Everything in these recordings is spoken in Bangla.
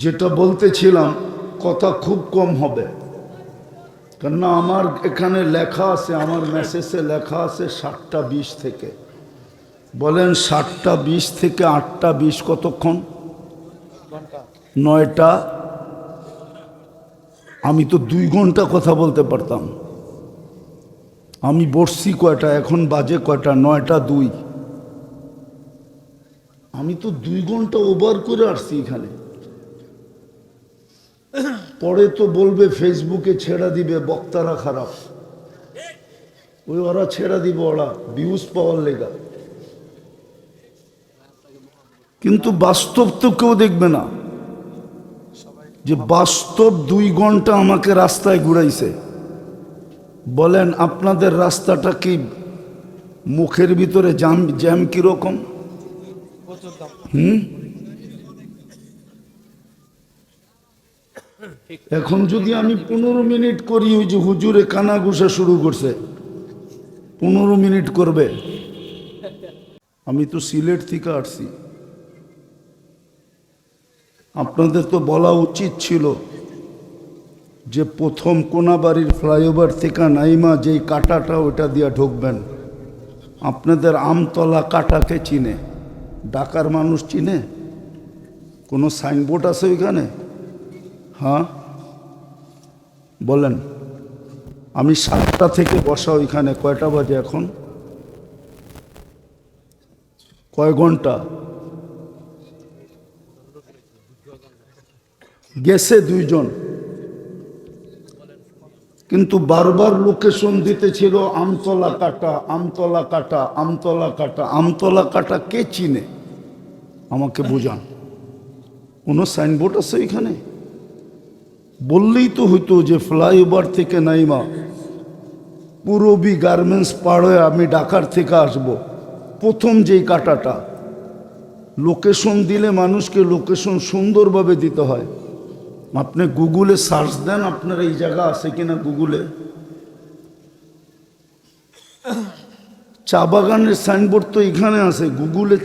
যেটা বলতেছিলাম কথা খুব কম হবে, কেননা আমার এখানে লেখা আছে, আমার মেসেজে লেখা আছে 7টা 20 থেকে। বলেন 7টা 20 থেকে 8টা 20 কতক্ষণ? 9টা। আমি তো 2 ঘন্টা কথা বলতে পারতাম। আমি বসছি কয়টা, এখন বাজে কয়টা? 9টা 2। আমি তো 2 ঘন্টা ওভার করে আসছি এখানে। পরে তো বলবে ফেসবুকে ছেড়া দিবে বক্তারা খারাপ, ওই ওরা ছেড়া দিবে, ওরা ভিউজ পাওয়ার লেগা। কিন্তু বাস্তব তো কেউ দেখবে না, যে বাস্তব 2 ঘন্টা আমাকে রাস্তায় ঘুরাইছে। বলেন আপনাদের রাস্তাটা কি মুখের ভিতরে জ্যাম কিরকম? এখন যদি আমি 15 মিনিট করি, ওই যে হুজুরে কানা ঘুষা শুরু করছে, 15 মিনিট করবে। আমি তো সিলেট থেকে আসছি, আপনাদের তো বলা উচিত ছিল যে প্রথম কোনাবাড়ির ফ্লাইওভার থেকে নাইমা যেই কাটাটা ওটা দিয়ে ঢুকবেন। আপনাদের আমতলা কাটাকে চিনে? ঢাকার মানুষ চিনে? কোনো সাইনবোর্ড আছে ওইখানে? হ্যাঁ বলেন। আমি 7টা থেকে বসা ওইখানে। কয়টা বাজে এখন? কয় ঘন্টা গেছে? 2 জন। কিন্তু বারবার লোকেশন দিতেছিল আমতলা কাটা, আমতলা কাটা, আমতলা কাটা। আমতলা কাটা কে চিনে আমাকে বোঝান। কোনো সাইনবোর্ড আছে এখানে? বললেই তো হইতো যে ফ্লাইওভার থেকে নাইমা পুরবী গার্মেন্টস পার হয়ে আমি ঢাকার থেকে আসব, প্রথম যেই কাটাটা। লোকেশন দিলে মানুষকে লোকেশন সুন্দরভাবে দিতে হয়। আপনি গুগলে সার্চ দেন আপনার এই জায়গা আছে কিনা। গুগলে চা বাগানের সাইনবোর্ড তো এখানে আছে, গুগলে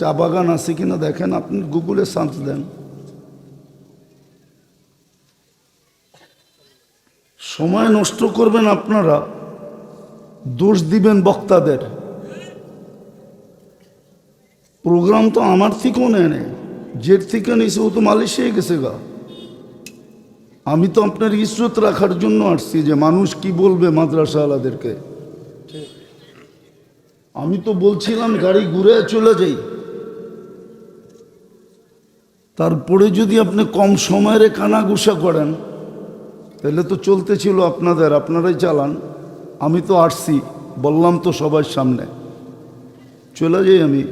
চা বাগান আছে কিনা দেখেন। আপনি গুগলে সার্চ দেন। সময় নষ্ট করবেন আপনারা, দোষ দিবেন বক্তাদের। প্রোগ্রাম তো আমার থেকেও নেয়, যের থেকে নিয়েছে ও তো মালয়েশিয়ায় গেছে গা। আমি তো আপনার ইজ্জত রাখার জন্য আসছি, যে মানুষ কি বলবে মাদ্রাসাওয়ালাদেরকে। আমি তো বলছিলাম গাড়ি ঘুরে চলে যাই, তারপরে যদি আপনি কম সময়ের কানাঘুষা করেন তাহলে তো চলতেছিল আপনাদের, আপনারাই চালান। আমি তো আসছি, বললাম তো সবার সামনে, চলে যাই আমি।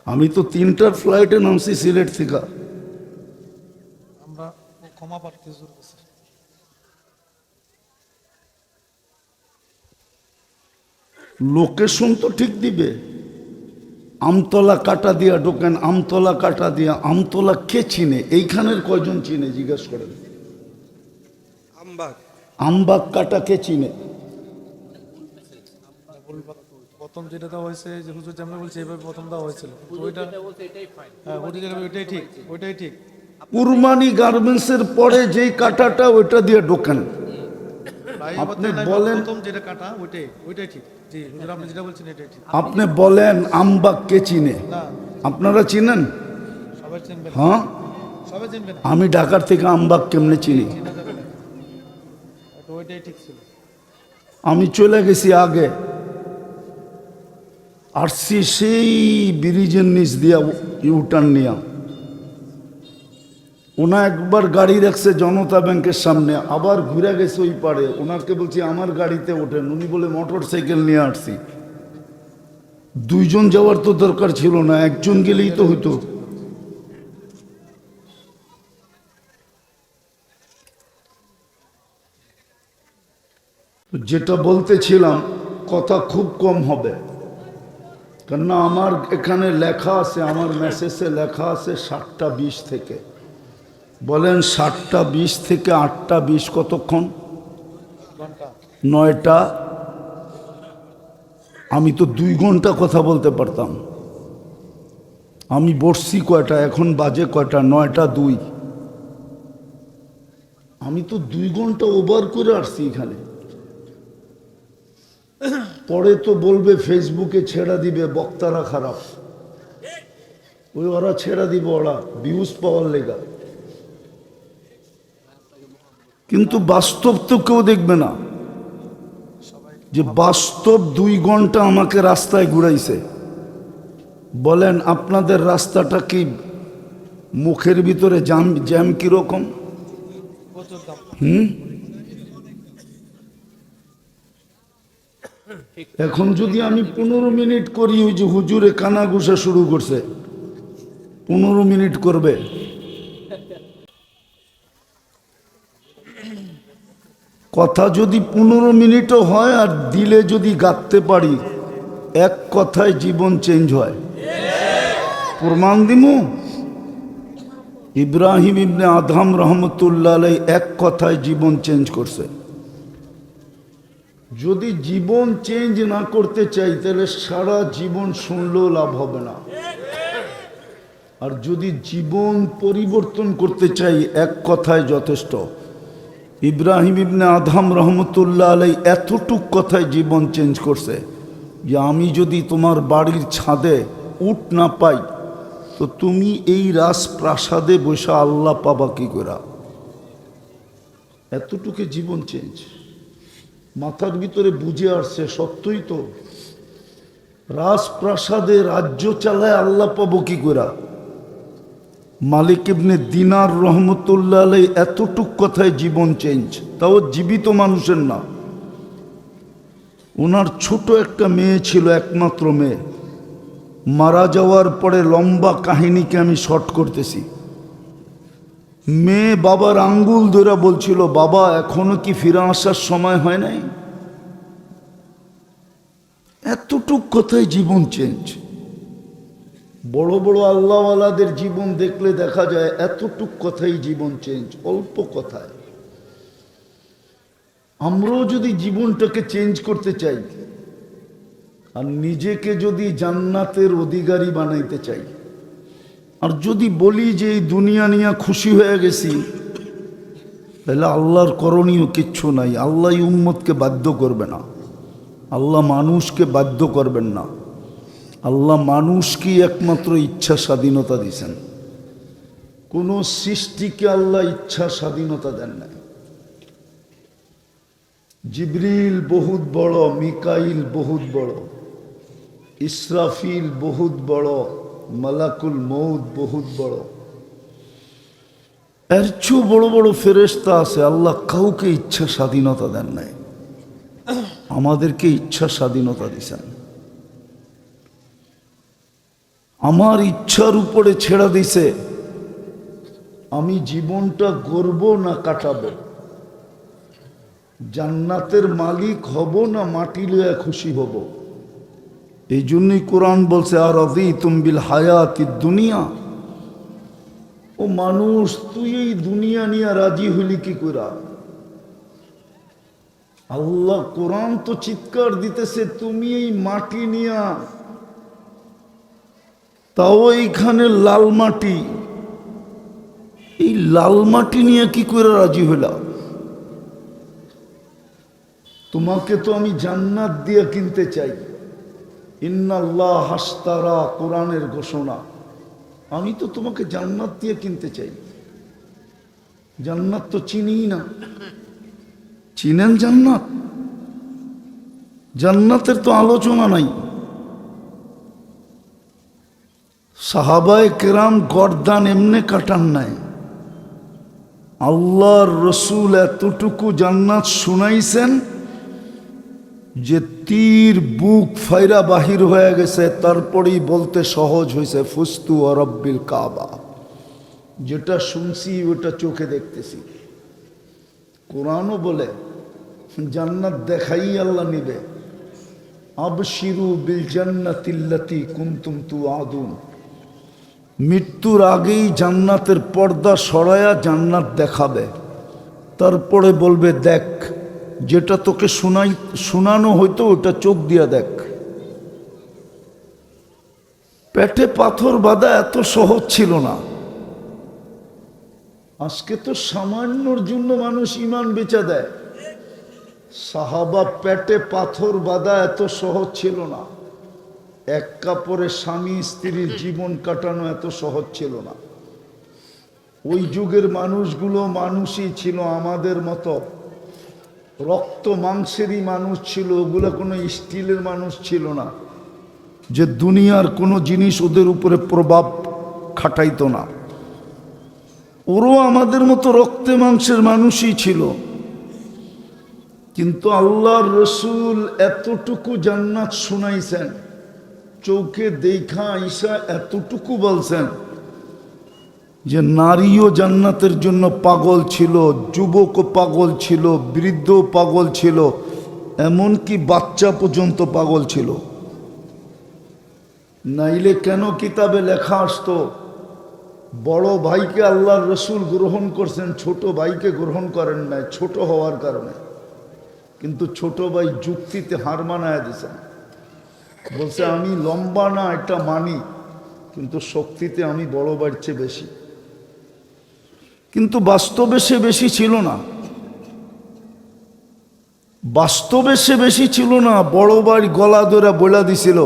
আমি তো 3টার ফ্লাইটে নামছি সিলেট থেকে। আমরা ক্ষমা প্রার্থী হুজুর কাছে। লোকেশন তো ঠিক দিবে। আমতলা কাটা দিয়া ঢোকেন, আমতলা কাটা দিয়া। আমতলা কে চিনে? এইখানের কয়জন চিনে জিজ্ঞেস করেন। আমবাগ কাটা কে চিনে? প্রথম যেটা দেওয়া হয়েছে যে হুজুর যেমন বলছে এইভাবে প্রথম দেওয়া হয়েছিল, ওইটা হ্যাঁ ওইটাই ঠিক, ওইটাই ঠিক। কুরবানি গার্মেন্টসের পরে যেই কাটাটা ওইটা দিয়ে ঢোকেন। আপনি বলেন প্রথম যেটা কাটা ওইটাই ঠিক। জি হুজুর আপনি যেটা বলছেন এটাই ঠিক। আপনি বলেন আমবাগ কে চিনে? না আপনারা চিনেন? সবাই চিনবেন। হ্যাঁ সবাই চিনবেন। আমি ঢাকার থেকে আমবাগ কেমনে চিনি? ওইটাই ঠিক ছিল। আমি চলে গেছি আগে, আসছি সেই ব্রিজের নিচ দিয়া ইউটার্ন নিয়া। ওনা একবার গাড়ি রাখছে জনতা ব্যাংকের সামনে, আবার ঘুরে গেছে ওই পারে। ওনাকে বলছি আমার গাড়িতে ওঠেন, উনি বলে মোটর সাইকেল নিয়ে আসছি। 2 জন যাওয়ার তো দরকার ছিল না, 1 জন গেলেই তো হইতো। যেটা বলতেছিলাম কথা খুব কম হবে, কেননা আমার এখানে লেখা আছে, আমার মেসেজে লেখা আছে 7টা 20 থেকে। বলেন 7টা 20 থেকে 8টা 20 কতক্ষণ? ঘন্টা 9টা। আমি তো 2 ঘন্টা কথা বলতে পারতাম। আমি বসছি কয়টা, এখন বাজে কয়টা, 9টা 2। আমি তো 2 ঘন্টা ওভার করে আসছি এখানে। পরে তো বলবে ফেসবুকে ছেড়া দিবে বক্তারা খারাপ, ওই ওরা ছেড়া দিব, ওরা ভিউজ পাওয়ার লেগা। কিন্তু বাস্তব তো কেউ দেখবে না যে বাস্তব 2 ঘন্টা আমাকে রাস্তায় ঘুরাইছে। বলেন আপনাদের রাস্তাটা কি মুখের ভিতরে জ্যাম কিরকম? প্রচুর দাম। এখন যদি আমি 15 মিনিট করি, ওই যে হুজুরে কানা ঘুষা শুরু করছে, 15 মিনিট করবে। কথা যদি 15 মিনিটও হয় আর দিলে যদি গাঁথতে পারি, এক কথায় জীবন চেঞ্জ হয়। প্রমাণ দিমু। ইব্রাহিম ইবনে আদহাম রহমতুল্লাহ আলাইহি এক কথায় জীবন চেঞ্জ করছে। যদি জীবন চেঞ্জ না করতে চাই তাহলে সারা জীবন শুনলেও লাভ হবে না। আর যদি জীবন পরিবর্তন করতে চাই, এক কথায় যথেষ্ট। ইব্রাহিম ইবনে আদহাম রহমতুল্লাহ আলাইহি এতটুক কথায় জীবন চেঞ্জ করছে যে আমি যদি তোমার বাড়ির ছাদে উট না পাই তো তুমি এই রাজপ্রাসাদে বসে আল্লাহ পাবা কি করে। এতটুকু জীবন চেঞ্জ মাথার ভিতরে বুঝে আসছে। সত্যই তো, রাজপ্রাসাদে রাজ্য চালায় আল্লাহ পাবো কি করে। মালিক ইবনে দিনার রহমতুল্লাহ আলাইহি এতটুক কথায় জীবন চেঞ্জ, তাও জীবিত মানুষের না। ওনার ছোট একটা মেয়ে ছিল, একমাত্র মেয়ে। মারা যাওয়ার পরে লম্বা কাহিনীকে আমি শর্ট করতেছি। মেয়ে বাবার আঙ্গুল ধরে বলছিল, বাবা এখনো কি ফিরে আসার সময় হয় নাই? এতটুক কথায় জীবন চেঞ্জ। বড় বড় আল্লাহওয়ালাদের জীবন দেখলে দেখা যায় এতটুক কথাই জীবন চেঞ্জ, অল্প কথায়। আমরাও যদি জীবনটাকে চেঞ্জ করতে চাই আর নিজেকে যদি জান্নাতের অধিকারী বানাইতে চাই, আর যদি বলি যে এই দুনিয়া নিয়ে খুশি হয়ে গেছি, তাহলে আল্লাহর করণীয় কিচ্ছু নাই। আল্লাহ উম্মতকে বাধ্য করবে না, আল্লাহ মানুষকে বাধ্য করবেন না। আল্লাহ মানুষকেই একমাত্র ইচ্ছা স্বাধীনতা দিয়েছেন। কোনো সৃষ্টিকে আল্লাহ ইচ্ছা স্বাধীনতা দেন নাই। জিবরিল বহুত বড়, মিকাইল বহুত বড়, ইসরাফিল বহুত বড়, মালাকুল মউত বহুত বড়। এর চেয়েও বড় বড় ফেরেশতা আছে। আল্লাহ কাউকে ইচ্ছা স্বাধীনতা দেন নাই, আমাদেরকে ইচ্ছা স্বাধীনতা দিয়েছেন। আমার ইচ্ছার উপরে ছেড়ে দিছে আমি জীবনটা গড়ব না কাটাবো, জান্নাতের মালিক হব না মাটি লইয়া খুশি হব। এই জন্যই কোরআন বলছে, আর রাদিতুম বিল হায়াতিদ দুনিয়া। ও মানুষ, তুই এই দুনিয়া নিয়ে রাজি হইলি কি কইরা? আল্লাহ কোরআন তো চিৎকার দিতেছে, তুমি এই মাটি নিয়া, তাও এইখানে লাল মাটি, এই লাল মাটি নিয়ে কি করে রাজি হইলা? তোমাকে তো আমি জান্নাত দিয়ে কিনতে চাই। ইন্নাল্লাহ হাসতারা, কোরআনের ঘোষণা। আমি তো তোমাকে জান্নাত দিয়ে কিনতে চাই। জান্নাত তো চিনি না। চিনেন জান্নাত? জান্নাতের তো আলোচনা নাই। সাহাবায়ে কেরাম গর্দান এমনে কাটান নাই। আল্লাহর রসুল এতটুকু জান্নাত শুনাইছেন যে তীর বুক ফাইরা বাহির হয়ে গেছে, তারপরেই বলতে সহজ হয়েছে, ফুস্তু ওয়া রব্বিল কাবা। যেটা শুনছি ওটা চোখে দেখতেছি। কোরআনও বলে জান্নাত দেখাই আল্লাহ নিবে। আবশিরু বিল জান্নাতিল্লাতী কুনতুম তুআদুন। মৃত্যুর আগেই জান্নাতের পর্দা সরায়া জান্নাত দেখাবে, তারপরে বলবে দেখ যেটা তোকে শোনানো হইতো ওটা চোখ দিয়া দেখ। পেটে পাথর বাঁধা এত সহজ ছিল না। আজকে তো সামান্যর জন্য মানুষ ইমান বেচা দেয়। সাহাবা পেটে পাথর বাঁধা এত সহজ ছিল না। এক কাপড়ে স্বামী স্ত্রীর জীবন কাটানো এত সহজ ছিল না। ওই যুগের মানুষগুলো মানুষই ছিল আমাদের মতো, রক্ত মাংসেরই মানুষ ছিল। ওগুলো কোনো স্টিলের মানুষ ছিল না যে দুনিয়ার কোনো জিনিস ওদের উপরে প্রভাব খাটাইতো না। ওরও আমাদের মতো রক্তে মাংসের মানুষই ছিল। কিন্তু আল্লাহর রসুল এতটুকু জান্নাত শুনাইছেন, চোখে দেখা আইসা এতটুকু বলছেন যে নারীও জান্নাতের জন্য পাগল ছিল, যুবকও পাগল ছিল, বৃদ্ধও পাগল ছিল, এমনকি বাচ্চা পর্যন্ত পাগল ছিল। নাইলে কেন কিতাবে লেখা আসতো বড় ভাইকে আল্লাহর রসুল গ্রহণ করছেন, ছোট ভাইকে গ্রহণ করেন নাই ছোট হওয়ার কারণে। কিন্তু ছোট ভাই যুক্তিতে হার মানায় দিয়েছেন, বলছে আমি লম্বা না এটা মানি, কিন্তু শক্তিতে আমি বড় ভাইয়ের চেয়ে বেশি। কিন্তু বাস্তবে সে বেশি ছিল না, বাস্তবে সে বেশি ছিল না। বড় ভাই গলা ধরে বলে দিছিল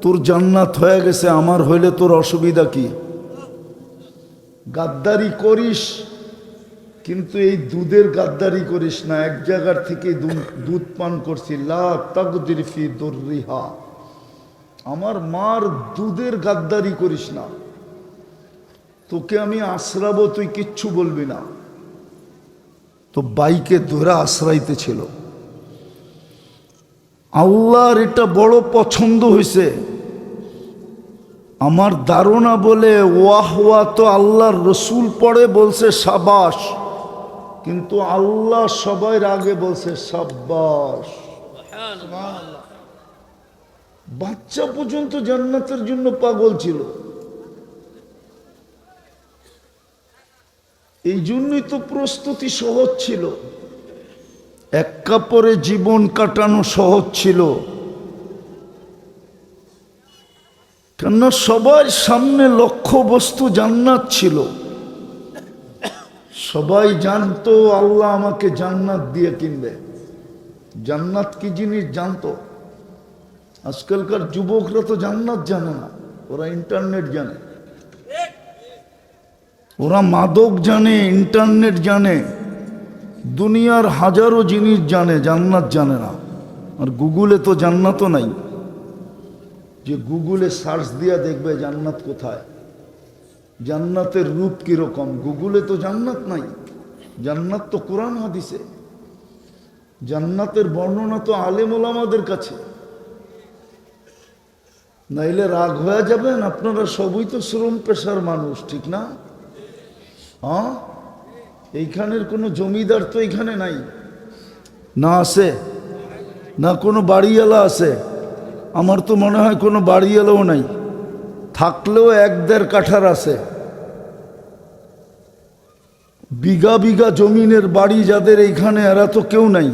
তোর জান্নাত হয়ে গেছে, আমার হইলে তোর অসুবিধা কি? গাদ্দারি করিস কিন্তু এই দুধের গাদ্দারি করিস না। এক জায়গার থেকে দুধ পান করছি, লা তাকদির ফি দুররিহা, আমার মার দুধের গাদ্দারি করিস না। তোকে আমি আশ্রাবো, তুই কিচ্ছু বলবি না। তো বাইকে ধরে আশ্রাইতে ছিল। আল্লাহর এটা বড় পছন্দ হয়েছে। আমার ধারণা বলে ওয়াহ ওয়া তো আল্লাহর রসুল পড়ে বলছে সাবাস, কিন্তু আল্লাহ সবার আগে বলছে সাব্বাস। বাচ্চা পর্যন্ত জান্নাতের জন্য পাগল ছিল। এই জন্যই তো প্রস্তুতি সহজ ছিল, এক কাপড়ে জীবন কাটানো সহজ ছিল। কেননা সবার সামনে লক্ষ্যবস্তু জান্নাত ছিল। সবাই জানতো আল্লাহ আমাকে জান্নাত দিয়ে কিনবে। জান্নাত কি জিনিস জানতো। আজকালকার যুবকরা তো জান্নাত জানে না, ওরা ইন্টারনেট জানে, ওরা মাদক জানে, ইন্টারনেট জানে, দুনিয়ার হাজারো জিনিস জানে, জান্নাত জানে না। আর গুগলে তো জান্নাতও নাই যে গুগলে সার্চ দিয়া দেখবে জান্নাত কোথায়, জান্নাতের রূপ কিরকম। গুগলে তো জান্নাত নাই, জান্নাত তো কোরআন হাদিসে। জান্নাতের বর্ণনা তো আলেম ওলামাদের কাছে। নাইলে রাগ হয়ে যাবেন আপনারা, সবই তো শ্রম পেশার মানুষ, ঠিক না? হ্যাঁ, এইখানের কোনো জমিদার তো এখানে নাই, না আছে, না কোনো বাড়িওয়ালা আছে। আমার তো মনে হয় কোনো বাড়িওয়ালাও নাই, থাকলেও 1-1.5 কাঠার আছে। বিঘা বিঘা জমিনের বাড়ি যাদের এইখানে, এরা তো কেউ নাই।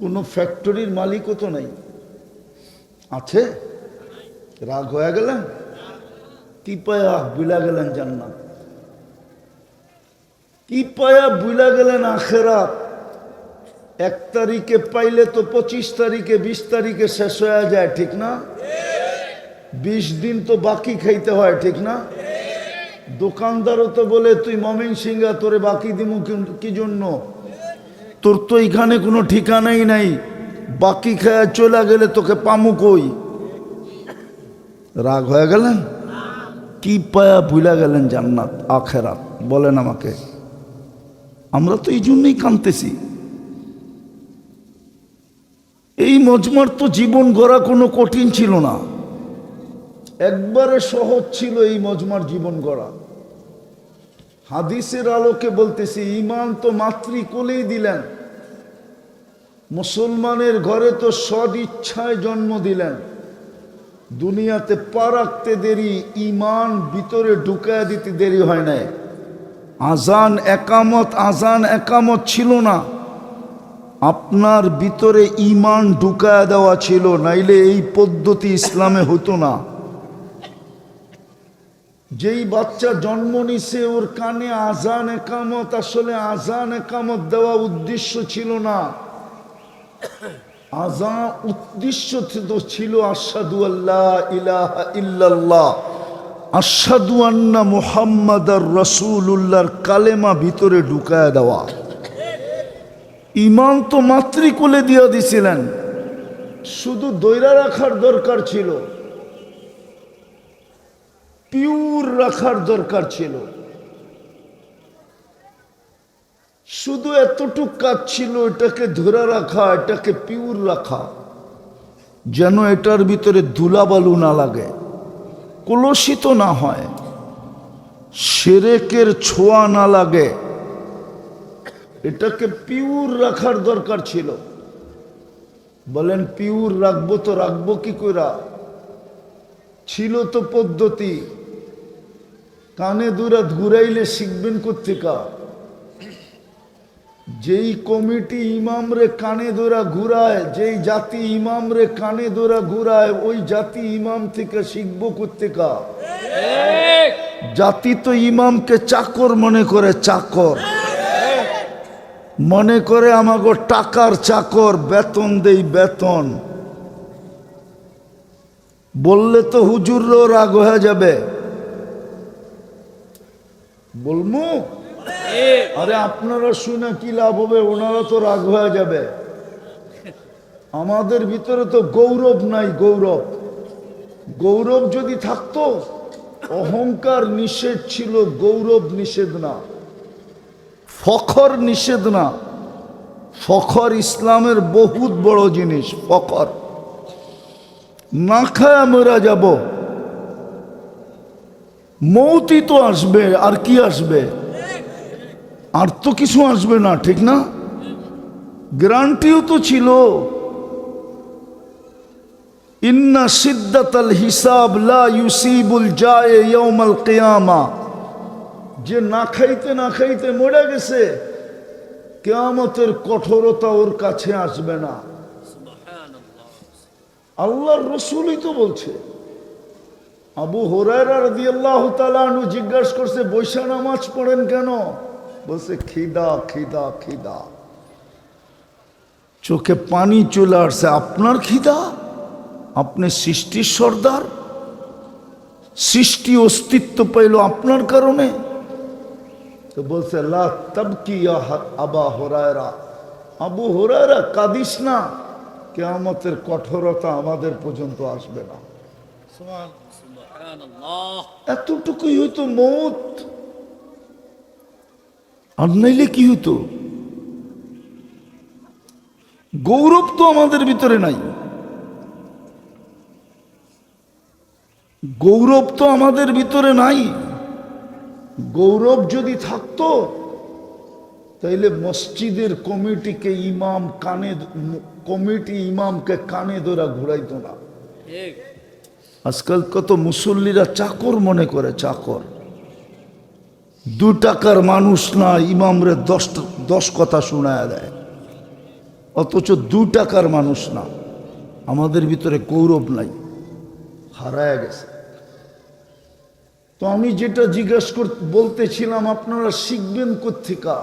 কোনো ফ্যাক্টরির মালিকও তো নাই। আছে? রাগ হয়ে গেলেন? কি পায়া বুলা গেলেন জান্নাত, কি পায়া বুলা গেলেন আখেরাত। 1 তারিখে পাইলে তো 25 তারিখে 20 তারিখে শেষ হয়ে যায়, ঠিক না? 20 দিন তো বাকি খাইতে হয়, ঠিক না? দোকানদারও তো বলে তুই ময়মনসিংহে, তোরে বাকি দিমু কি জন্য? তোর তো এখানে কোনো ঠিকানাই নাই, বাকি খায়া চলে গেলে তোকে পামু কই? রাগ হয়ে গেলেন? কি পায়া ভুলা গেলেন জান্নাত আখেরাত, বলেন আমাকে। আমরা তো এই জন্যই কাঁদতেছি। এই মজমার তো জীবন গড়া কোনো কঠিন ছিল না, একবারে সহজ ছিল এই মজমার জীবন গড়া। হাদিসের আলোকে বলতেছি, ঈমান তো মাতৃকোলেই দিলেন, মুসলমানের ঘরে তো সদ ইচ্ছায় জন্ম দিলেন। দুনিয়াতে পা রাখতে দেরি, ঈমান ভিতরে ঢুকায় দিতে দেরি হয় নাই। আজান একামত ছিল না, আপনার ভিতরে ঈমান ঢুকায়া দেওয়া ছিল, নাইলে এই পদ্ধতি ইসলামে হতো না। যেই বাচ্চা জন্ম নিছে ওর কানে আজান একামত, আসলে আজান একামত দেওয়া উদ্দেশ্য ছিল না। আজান উদ্দেশ্য ছিল আশহাদু আল্লা ইলাহা ইল্লাল্লাহ, আশহাদু আন্না মুহাম্মাদার রাসূলুল্লাহর কালেমা ভিতরে ঢুকায়া দেওয়া। ঈমান তো মাতৃকুলে দিয়া দিছিলেন, শুধু দৈরা রাখার দরকার ছিল, পিওর রাখার দরকার ছিল। শুধু এতটুক কাজ ছিল, এটাকে ধরে রাখা, এটাকে পিওর রাখা, যেন এটার ভিতরে ধুলাবালু না লাগে, কলুষিত না হয়, শিরকের ছোঁয়া না লাগে। এটাকে পিওর রাখার দরকার ছিল। বলেন পিওর রাখবো তো রাখবো কি কইরা? ছিল তো পদ্ধতি, কানে দুরা ঘুরাইলে শিখবেন কোত্থেকা? যেই কমিটি ইমামরে কানে ধরা ঘুরায়, যেই জাতি ইমামরে কানে ধরা ঘুরায়, ওই জাতি ইমাম থেকে শিখবো কোত্থেকা? জাতি তো ইমামকে চাকর মনে করে, চাকর মনে করে, আমাগো টাকার চাকর, বেতন দেই বেতন। বললে তো হুজুরও রাগ হয়ে যাবে। বলমু আরে আপনারা শুনে কি লাভ হবে, ওনারা তো রাগ হয়ে যাবে। আমাদের ভিতরে তো গৌরব নাই, গৌরব। গৌরব যদি থাকতো, অহংকার নিষেধ ছিল, গৌরব নিষেধ না। ফখর নিষেধ না, ফখর ইসলামের বহুত বড় জিনিস। ফখর না খায় মরা যাব, মৌতি তো আসবে, আর কি আসবে? আর তো কিছু আসবে না, ঠিক না? গ্যারান্টিও তো ছিল। ইন্না সিদ্দাতাল হিসাব লা ইউসিবুল জায়ে ইয়াউমাল কিয়ামা। যে না খাইতে না খাইতে মরে গেছে, কিয়ামতের কঠোরতা ওর কাছে আসবে না। আল্লাহর রাসূলই তো বলছে। আবু হুরায়রা রাদিয়াল্লাহু তাআলা আনহু জিজ্ঞাসা করছে, বৈশা নামাজ পড়েন কেন? বলছে খিদা খিদা খিদা। চোখে পানি চলে আসছে। আপনার খিদা? আপনি সৃষ্টির সর্দার, সৃষ্টি অস্তিত্ব পাইল আপনার কারণে। তো বলছে লা তাবকি ইয়া আবা হুরায়রা, আবু হুরায়রা কাঁদিস না, কিয়ামতের কঠোরতা আমাদের পর্যন্ত আসবে না। এতটুকুই হইতো মৌত, আর নাইলে কি হইতো? গৌরব তো আমাদের ভিতরে নাই, গৌরব তো আমাদের ভিতরে নাই। গৌরব যদি থাকতো, তাইলে মসজিদের কমিটিকে ইমাম কানে, কমিটি ইমামকে কানে ধরা ঘুরাইতো না। আজকাল কত মুসল্লিরা চাকর মনে করে, চাকর। 2 টাকার মানুষ না, ইমামরে 10 কথা শোনায় দেয়, অথচ 2 টাকার মানুষ না। আমাদের ভিতরে গৌরব নাই, হারায় গেছে। তো আমি যেটা জিজ্ঞাসা বলতেছিলাম, আপনারা শিখবেন কোত্থেকা?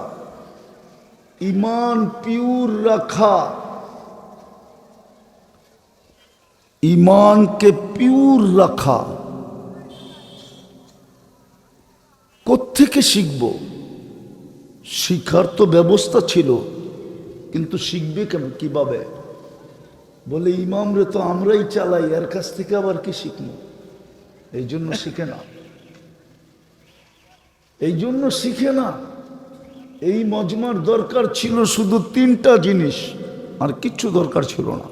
ঈমান পিওর রাখা, ঈমানকে পিওর রাখা কোত্থেকে শিখব? শিখার তো ব্যবস্থা ছিল, কিন্তু শিখবে কিভাবে? বলে ইমামরে তো আমরাই চালাই, এর কাছ থেকে আবার কি শিখবো? এই জন্য শিখে না, এই জন্য শিখে না। এই মজমার দরকার ছিল শুধু 3টা জিনিস, আর কিচ্ছু দরকার ছিল না।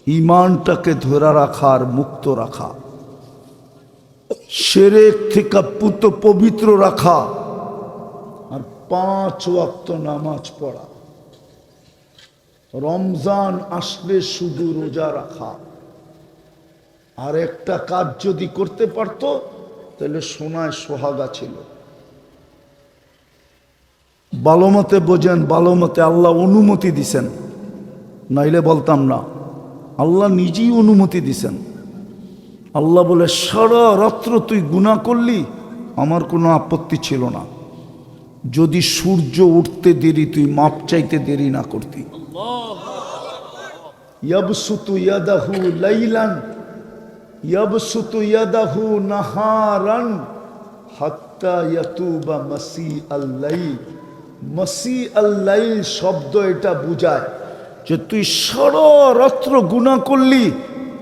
ঈমানটাকে ধরে রাখা আর মুক্ত রাখা, শিরক থেকে পবিত্র রাখা, আর 5 ওয়াক্ত নামাজ পড়া। রমজান আসলে শুধু রোজা রাখা। আর একটা কাজ যদি করতে পারতো, তাহলে সোনায় সোহাগা ছিল। ভালো মতে বোঝেন, ভালো মতে। আল্লাহ অনুমতি দিছেন, নাইলে বলতাম না। আল্লাহ নিজেই অনুমতি দিছেন। আল্লাহ বলে সারা রাত্র তুই গুনাহ করলি, আমার কোনো আপত্তি ছিল না যদি সূর্য উঠতে দেরি তুই মাপ চাইতে দেরি না করতি। ইয়াবসুতু ইয়াদাহু লাইলান ইয়াবসুতু ইয়াদাহু নাহারান হাত্তা ইয়াতুবা মাসি আল-লাইল। মাসি আল-লাইল শব্দ এটা বুঝায় যে তুই সারা রাত্র গুনাহ করলি,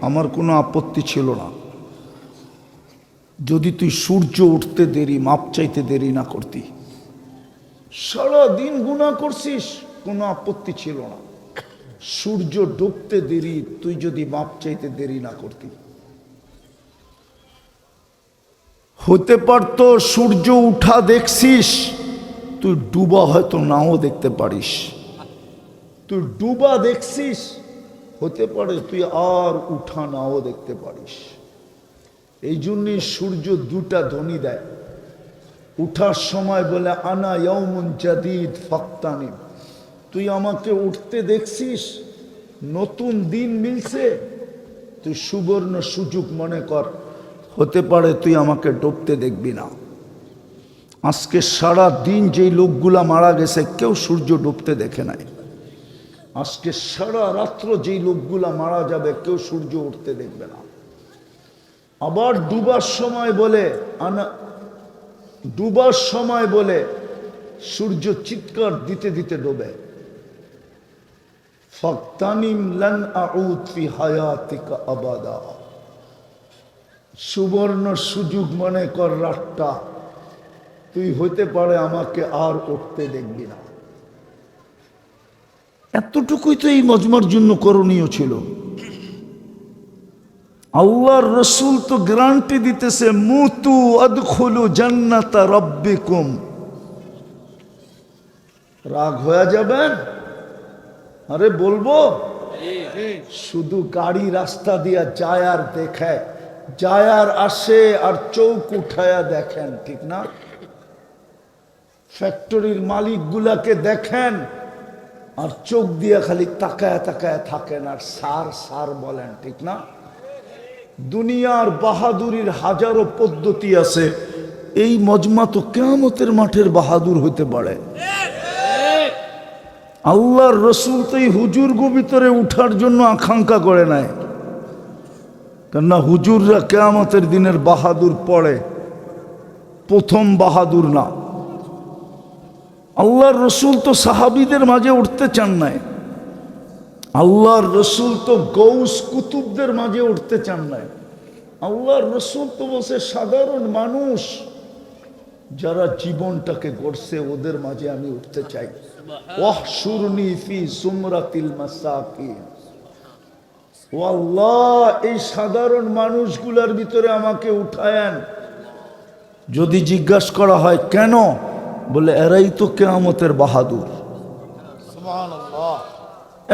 আমার কোনো আপত্তি ছিল না যদি তুই সূর্য উঠতে দেরি মাপ চাইতে দেরি না করতি। সারা দিন গুনাহ করছিস, কোনো আপত্তি ছিল না। সূর্য ডুবতে দেরি তুই যদি মাপ চাইতে দেরি না করতি। হতে পারতো সূর্য উঠা দেখছিস, তুই ডুবা হয়তো নাও দেখতে পারিস। তুই ডুবা দেখছিস, হতে পারে তুই আর উঠা নাও দেখতে পারিস। এই জন্যই সূর্য দুটা ধ্বনি দেয়। উঠার সময় বলে আনা ইয়াউমুন জাদিদ ফাক্তানিম, তুই আমাকে উঠতে দেখছিস, নতুন দিন মিলছে, তুই সুবর্ণ সুযোগ মনে কর। হতে পারে তুই আমাকে ডুবতে দেখবি না। আজকে সারা দিন যেই লোকগুলা মারা গেছে কেউ সূর্য ডুবতে দেখে নাই। আজকে সারা রাত্র যেই লোকগুলা মারা যাবে কেউ সূর্য উঠতে দেখবে না। আবার ডুবার সময় বলে সূর্য চিৎকার দিতে দিতে ডোবে। ফাক্তানিম লান আউদ ফি হায়াতিকা আবাদা, সুবর্ণ সুযোগ মনে কর রাতটা, তুই হতে পারে আমাকে আর উঠতে দেখবি না। এতটুকুই তো এই মজমার জন্য করণীয় ছিল। আল্লাহর রসুল তো গ্যারান্টি দিতেছে মুতু আদখুলু জান্নাতা রাব্বিকুম। রাগ হয়ে যাবেন? আরে বলবো, শুধু গাড়ি রাস্তা দিয়া যায় আর দেখায়, যায় আর আসে আর চোখ উঠায়া দেখেন, ঠিক না? ফ্যাক্টরির মালিকগুলাকে দেখেন আর চোখ দিয়ে খালি তাকায় তাকায় থাকেন আর সার সার বলেন, ঠিক না? দুনিয়ার বাহাদুরির হাজারো পদ্ধতি আছে, এই মজমা তো কিয়ামতের মাঠের বাহাদুর হইতে পারে। আল্লাহর রসুল তো এই হুজুরগো ভিতরে উঠার জন্য আকাঙ্ক্ষা করে নাই, কেননা হুজুররা কিয়ামতের দিনের বাহাদুর পড়ে, প্রথম বাহাদুর না। আল্লাহর রসুল তো সাহাবীদের মাঝে উঠতে চান নাই। আল্লাহর রসুল তো গৌস কুতুবদের মাঝে উঠতে চান নাই। আল্লাহর রসুল তো বলছে সাধারণ মানুষ যারা জীবনটাকে গড়ছে ওদের মাঝে আমি উঠতে চাই। ওয়াহশুরনি ফি সুমরাতিল মাসাকিন, ও আল্লাহ এই সাধারণ মানুষগুলোর ভিতরে আমাকে উঠায়েন। যদি জিজ্ঞাসা করা হয় কেন, বলে এরাই তো কিয়ামতের বাহাদুর। সুবহানাল্লাহ।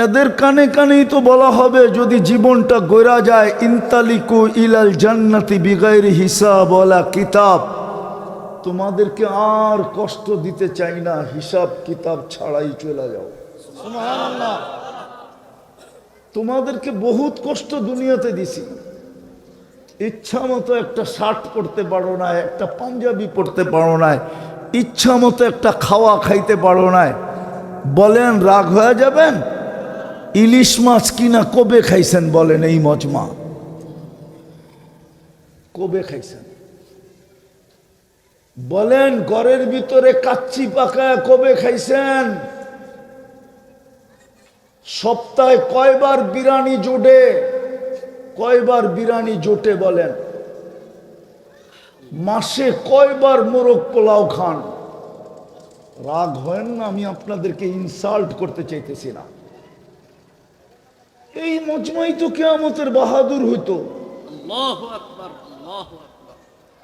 এদের কানে কানেই তো বলা হবে যদি জীবনটা গড়া যায়, ইনতালিকু ইলাল জান্নাতি বিগাইরি হিসাব ওয়ালা কিতাব। তোমাদেরকে আর কষ্ট দিতে চাই না, হিসাব কিতাব ছাড়াই চলে যাও। সুবহানাল্লাহ। তোমাদেরকে বহুত কষ্ট দুনিয়াতে দিছি, ইচ্ছা মতো একটা শার্ট পরতে পারো না, একটা পাঞ্জাবি পরতে পারো না, ইচ্ছা মতো একটা খাওয়া খাইতে পারো না। বলেন রাগ হয়ে যাবেন? ইলিশ মাছ কিনা কবে খাইছেন বলেন? এই মজমা কবে খাইছেন বলেন? ঘরের ভিতরে কাচ্চি পাকায় কবে খাইছেন? সপ্তাহে কয়বার বিরিয়ানি জোটে? কয়বার বিরিয়ানি জোটে বলেন? মাসে কয়বার মোরগ পোলাও খান? রাগ হয় না, আমি আপনাদেরকে ইনসাল্ট করতে চাইতেছি না। এই মজমাই তো কিয়ামতের বাহাদুর হইতো। আল্লাহু আকবার, আল্লাহু আকবার।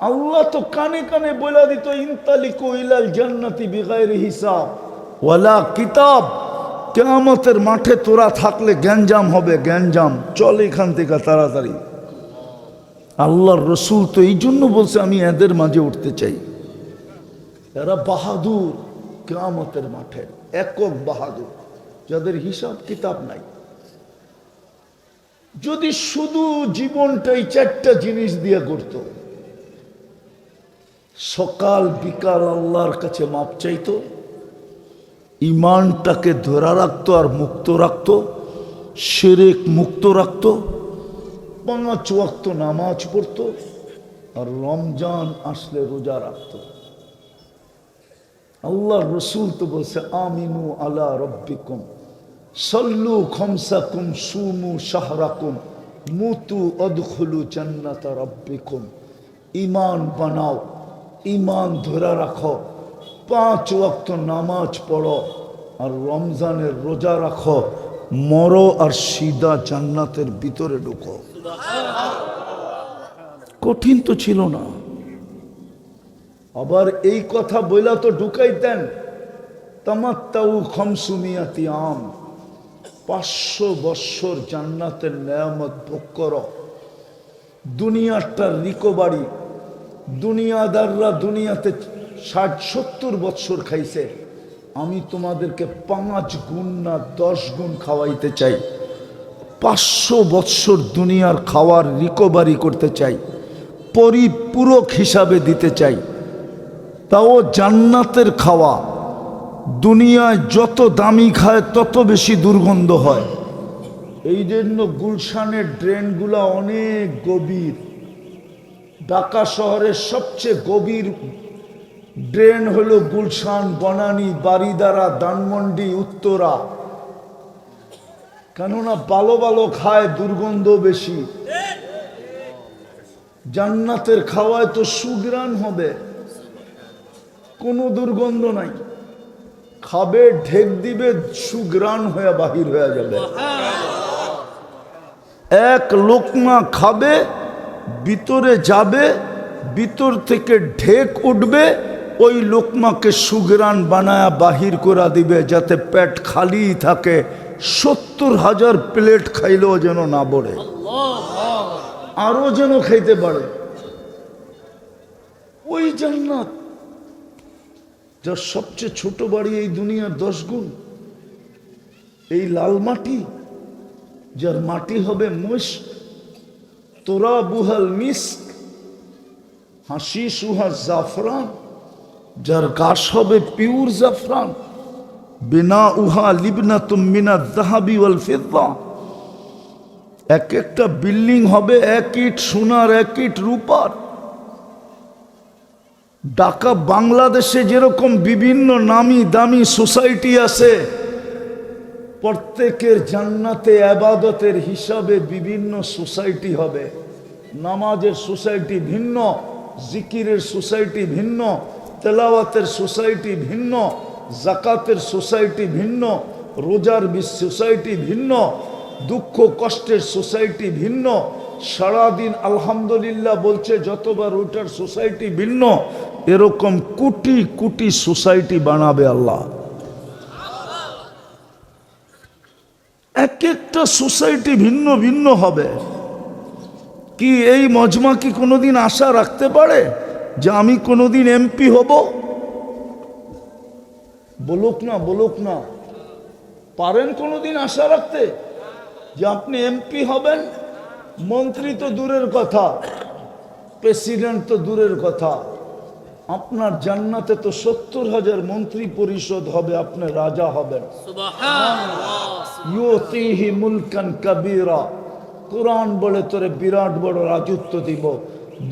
আল্লাহ তো কানে কানে বলে দিত ইনতালিকু ইলাল জান্নাতি বিগাইরি হিসাব ওয়ালা কিতাব। কিয়ামতের মাঠে তোরা থাকলে গ্যাঞ্জাম হবে, গ্যাঞ্জাম। চল এখান থেকে তাড়াতাড়ি। আল্লাহর রসুল তো এই জন্য বলছে আমি এদের মাঝে উঠতে চাই। এরা বাহাদুর, কিয়ামতের মাঠের একক বাহাদুর, যাদের হিসাব কিতাব নাই। যদি শুধু জীবনটাই চারটা জিনিস দিয়ে করত, সকাল বিকাল আল্লাহর কাছে মাপ চাইতো, ইমানটাকে ধরে রাখতো আর মুক্ত রাখতো, শিরক মুক্ত রাখতো, 5 ওয়াক্ত নামাজ পড়তো, আর রমজান আসলে রোজা রাখতো। আল্লাহ রসুল তো বলছে আমিনু আলা রব্বিকুম সল্লু খমসাকুম সুমু শাহরাকুম মুতু অদখুলু জান্নাতা রব্বিকুম। ইমান বানাও, ইমান ধরে রাখো, 5 ওয়াক্ত নামাজ পড়ো আর রমজানের রোজা রাখো, মরো আর সিধা জান্নাতের ভিতরে ঢুকো। কঠিন তো ছিল না। আবার এই কথা বইলা তো ঢুকাইতেন তামাত্তাউ খামসুমিয়াতি আম, 500 বৎসর জান্নাতের নেয়ামত ভোগ করো। দুনিয়াটার রিকভারি, দুনিয়াদাররা দুনিয়াতে 60-70 বৎসর খাইছে, আমি তোমাদেরকে 5 গুণ না 10 গুণ খাওয়াইতে চাই। 500 বৎসর দুনিয়ার খাওয়ার রিকভারি করতে চাই, পরিপূরক হিসাবে দিতে চাই। তাও জান্নাতের খাওয়া। দুনিয়ায় যত দামি খায় তত বেশি দুর্গন্ধ হয়। এই জন্য গুলশানের ড্রেনগুলো অনেক গভীর। ঢাকা শহরের সবচেয়ে গভীর ড্রেন হলো গুলশান, বনানী, বারিদারা, ধানমন্ডি, উত্তরা। কেননা ভালো ভালো খায়, দুর্গন্ধ বেশি। জান্নাতের খাওয়ায় তো সুগ্রাণ হবে, কোনো দুর্গন্ধ নাই। খাবে, ঢেক দিবে, সুগ্রাণ হয়ে বাহির হয়ে যাবে। এক লোকমা খাবে, ভিতরে যাবে, ভিতর থেকে ঢেক উঠবে, ওই লোকমাকে সুগ্রাণ বানায়া বাহির করে দিবে, যাতে পেট খালি থাকে। 70,000 প্লেট খাইলেও যেন না বড়ে, আরো যেন খাইতে পারে। ওই জান্নাত, যার সবচেয়ে ছোট বাড়ি এই দুনিয়ার 10 গুণ, এই লাল মাটি, যার মাটি হবে মুস্ক, তোরা বুহাল মিস্ক, হাসি সুহা জাফরান, যার গাছ হবে পিওর জাফরান, বিনা উহা লিবনা তুমিনা যাহাবি ওয়াল ফিদ্দা। এক একটা বিল্ডিং হবে 1 ইট সোনার, 1 ইট রূপার। ঢাকা বাংলাদেশে যেরকম বিভিন্ন নামি দামি সোসাইটি আছে, প্রত্যেকের জান্নাতে ইবাদতের হিসাবে বিভিন্ন সোসাইটি হবে। নামাজের সোসাইটি ভিন্ন, জিকিরের সোসাইটি ভিন্ন, তেলাওয়াতের সোসাইটি ভিন্ন, জাকাতের সোসাইটি ভিন্ন, রোজার সোসাইটি ভিন্ন, দুঃখ কষ্টের সোসাইটি ভিন্ন, সারাদিন আলহামদুলিল্লাহ বলছে যতবার ওটার সোসাইটি ভিন্ন। এরকম কোটি কোটি সোসাইটি বানাবে আল্লাহ। এক একটা সোসাইটি ভিন্ন ভিন্ন হবে। কি এই মজমা কি কোনোদিন আশা রাখতে পারে যে আমি কোনোদিন এমপি হব? বলুক না, বলুক না। পারেন কোনোদিন আশা রাখতে যে আপনি এমপি হবেন? মন্ত্রী তো দূরের কথা, প্রেসিডেন্ট তো দূরের কথা, আপনার জান্নাতে তো 70,000 মন্ত্রী পরিষদ হবে, আপনি রাজা হবেন। ইউতিহি মুলকান কাবীরা। কোরআন বলে তোরে বিরাট বড় রাজত্ব দিব।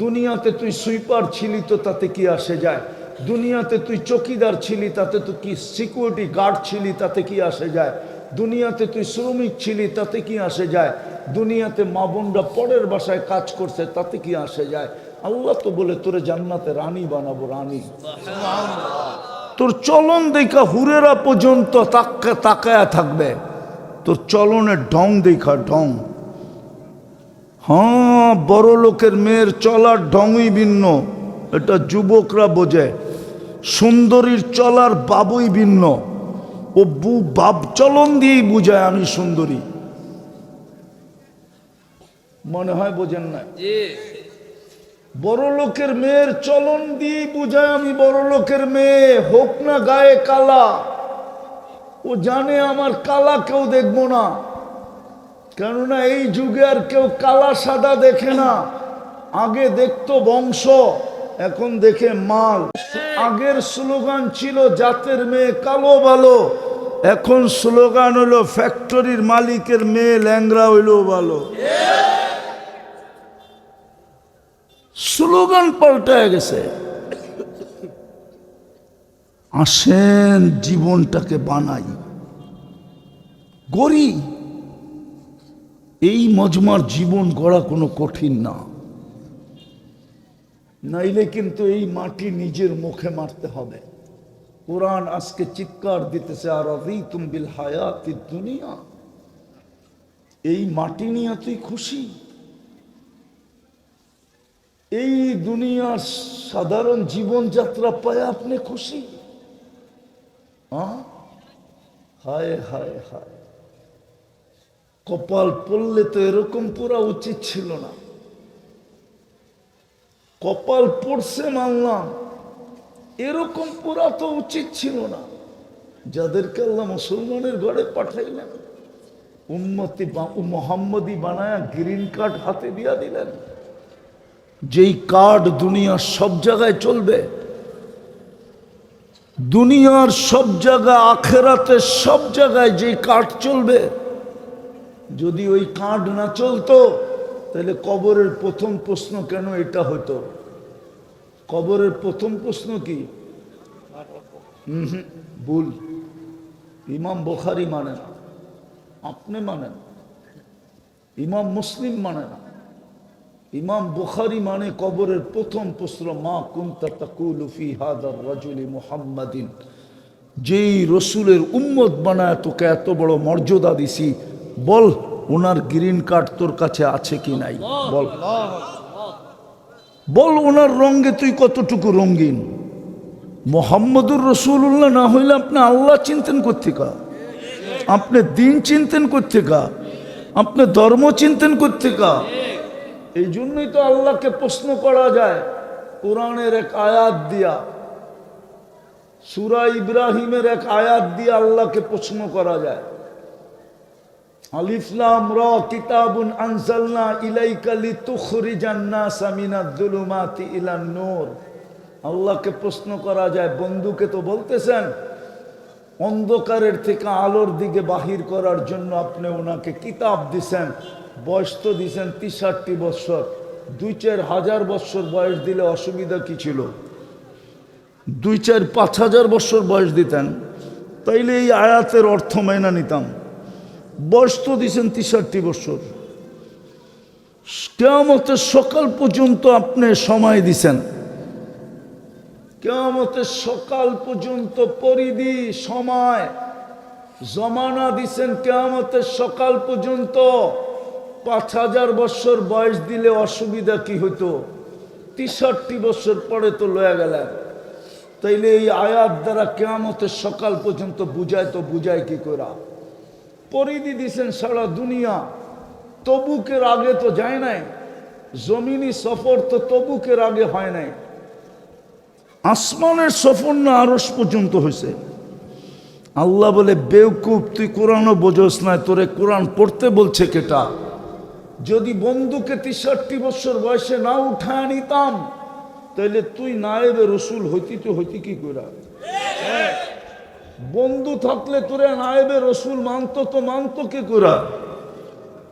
দুনিয়াতে তুই সুইপার ছিলি তো তাতে কি আসে যায়? দুনিয়াতে তুই চকিদার ছিলি তাতে তো কি, সিকিউরিটি গার্ড ছিলি তাতে কি আসে যায়? দুনিয়াতে তুই শ্রমিক ছিলি তাতে কি আসে যায়? দুনিয়াতে মা বোনরা পরের বাসায় কাজ করছে তাতে কি আসে যায়? আল্লাহ তো বলে তোরে জান্নাতে রানী বানাবো, রানী। তোর চলন দেখা হুরেরা পর্যন্ত তাকায়া থাকবে, তোর চলনের ঢং দেখা, ঢং। হ্যাঁ, বড় লোকের মেয়ের চলার ঢংই ভিন্ন, এটা যুবকরা বোঝে। সুন্দরীর চলার বাবুই ভিন্ন, ও বাপ চলন দিয়েই বুঝায় আমি সুন্দরী। মনে হয় বোঝেন না? বড় লোকের মেয়ের চলন দিয়ে বুঝায় আমি বড় লোকের মেয়ে, হোক না গায়ে কালা। ও জানে আমার কালা কেউ দেখবো না, কেননা এই যুগে আর কেউ কালা সাদা দেখে না। আগে দেখতো বংশ, এখন দেখে মাল। আগের স্লোগান ছিল জাতের মেয়ে কালো ভালো, এখন স্লোগান হলো ফ্যাক্টরির মালিকের মেয়ে ল্যাংরা হইলেও ভালো। স্লোগান পাল্টায় গেছে। আসেন জীবনটাকে বানাই, গড়ি। এই মজমার জীবন গড়া কোনো কঠিন না, নাইলে কিন্তু এই মাটি নিজের মুখে মারতে হবে। কোরআন আজকে চিৎকার দিতেছে, আর রাদিতুম বিল হায়াতিদ দুনিয়া। এই মাটি নিয়ে তুই খুশি? এই দুনিয়ার সাধারণ জীবনযাত্রা পায় আপনি খুশি? হায় হায় হায়, কপাল পড়লে তো এরকম পুরা উচিত ছিল না। কপাল পড়ছে মানলাম, এরকম পুরা তো উচিত ছিল না। যাদেরকে আল্লাহ মুসলমানের ঘরে পাঠাইলেন, উম্মতি মোহাম্মদী বানায়া গ্রিন কার্ড হাতে দিয়া দিলেন, যেই কার্ড দুনিয়ার সব জায়গায় চলবে, দুনিয়ার সব জায়গায়, আখেরাতে সব জায়গায় যেই কার্ড চলবে। যদি ওই কার্ড না চলতো তাহলে কবরের প্রথম প্রশ্ন কেন এটা হতো? কবরের প্রথম প্রশ্ন কি? ভুল। ইমাম বুখারী মানে না, আপনি মানেন। ইমাম মুসলিম মানে না, ইমাম বুখারী মানে কবরের প্রথম প্রশ্ন, মা কুনতা তাকুলু ফি হাদার রাজুলি মুহাম্মাদিন, যেই রসুলের উম্মত বানায় তোকে এত বড় মর্যাদা দিছি, বল ওনার গ্রিন কার্ড তোর কাছে আছে কি নাই? বল বল, ওনার রঙে তুই কতটুকু রঙিন? মোহাম্মদুর রসুল্লাহ না হইলে আপনি আল্লাহ চিন্তেন কোত্থেকা? আপনি দিন চিন্তেন কোত্থেকা? আপনি ধর্ম চিন্তেন কোত্থেকা? এই জন্যই তো আল্লাহকে প্রশ্ন করা যায় কোরআনের এক আয়াত দিয়া, সূরা ইব্রাহিমের এক আয়াত দিয়ে আল্লাহকে প্রশ্ন করা যায়। আলিফ লাম রা কিতাবুন আনজালনা ইলাইকা লিতুখরিজান নাসা মিনাজ যুলুমাতি ইলান নূর। আল্লাহকে প্রশ্ন করা যায়, বন্ধুকে তো বলতেছেন অন্ধকারের থেকে আলোর দিকে বাহির করার জন্য আপনি ওনাকে কিতাব দিছেন, বয়স তো দিছেন 63 বছর, 2-4 হাজার বছর বয়স দিলে অসুবিধা কি ছিল? 2-4-5 হাজার বছর বয়স দিতেন, তাইলে এই আয়াতের অর্থ মাইনা নিতাম। বয়স তো দিছেন 63 বছর, কিয়ামতের সকাল পর্যন্ত আপনি সময় দিছেন, কিয়ামতের সকাল পর্যন্ত পরিধি সময় জমানা দিছেন, কিয়ামতের সকাল পর্যন্ত 5000 বছর বয়স দিলে অসুবিধা কি হইতো? 63 বছর পরে তো লয়া গেলেন। তাইলে এই আয়াত দ্বারা কিয়ামতের সকাল পর্যন্ত বুঝায়, তো বুঝায় কি করে? পরিধি দিছেন সারা দুনিয়া, তবুকের আগে তো যায় নাই, জমিনি সফর তো তবুকের আগে হয় নাই, আসমানের সফর না আরশ পর্যন্ত হয়েছে। আল্লাহ বলে, বেওকুফ তুই কোরআনও বোঝস না, তোরে কোরআন পড়তে বলছে কেটা? যদি বন্ধুকে 63 বছর বয়সে না উঠায় নিতাম তাহলে তুই নায়েবে রসুল হইতি, তো হইতি কি করে? বন্ধু থাকলে তোরে নায়েবে রসুল মানত, তো মানত কে করে?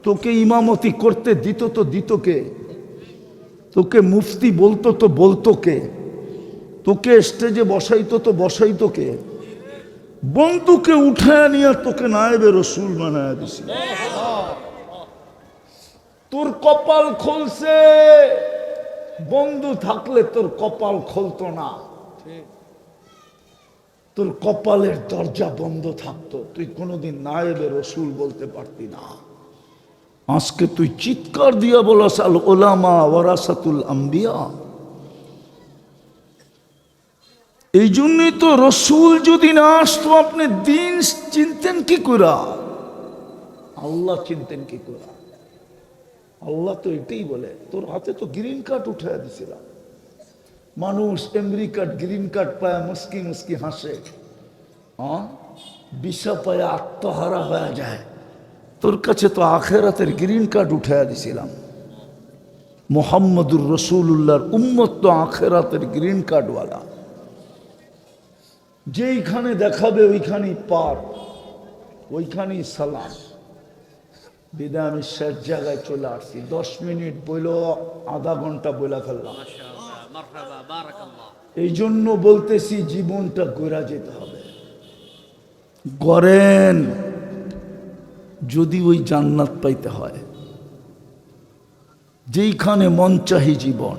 তোকে ইমামতি করতে দিত তো দিত কে? তোকে মুফতি বলতো তো বলতো কে? তোকে স্টেজে বসাইতো তো বসাইতো কে? বন্ধুকে উঠায় নিয়ে তোকে নায়েবে রসুল বানায় দিছে। তোর কপাল খুলছে, বন্ধু থাকলে তোর কপাল খুলতো না, তোর কপালের দরজা বন্ধ থাকতো, তুই কোনোদিন নায়েবে রসুল বলতে পারতি না। আজকে তুই চিৎকার দিয়া বলস আল উলামা ওয়ারাসাতুল আম্বিয়া। এই জন্যই তো রসুল যদি না আসতো আপনি দিন চিনতেন কি করে? আল্লাহ চিনতেন কি করে? আল্লাহ তো এটাই বলে, তোর হাতে তো গ্রিন কার্ড উঠে দিছিলাম। মানুষ আমেরিকার গ্রিন কার্ড পায় মুস্কি মুস্কি হাসে, বিষা পায় আত্মহারা হয়ে যায়। তোর কাছে তো আখেরাতের গ্রিন কার্ড উঠে দিছিলাম। মোহাম্মদুর রসুল্লাহর উম্মত তো আখেরাতের গ্রিন কার্ডওয়ালা। যেইখানে দেখাবে ওইখানেই পার, ওইখানেই সালাম। বিদায় আমি শেষ জায়গায় চলে আসছি। 10 মিনিট বইল, আধা ঘন্টা বইলা ফেললাম। মাশাআল্লাহ, মারহাবা, বারাকাল্লাহ। এই জন্য বলতেছি জীবনটা গড়া যেতে হবে। গড়েন যদি ওই জান্নাত পাইতে হয়, যেইখানে মন চাহি জীবন।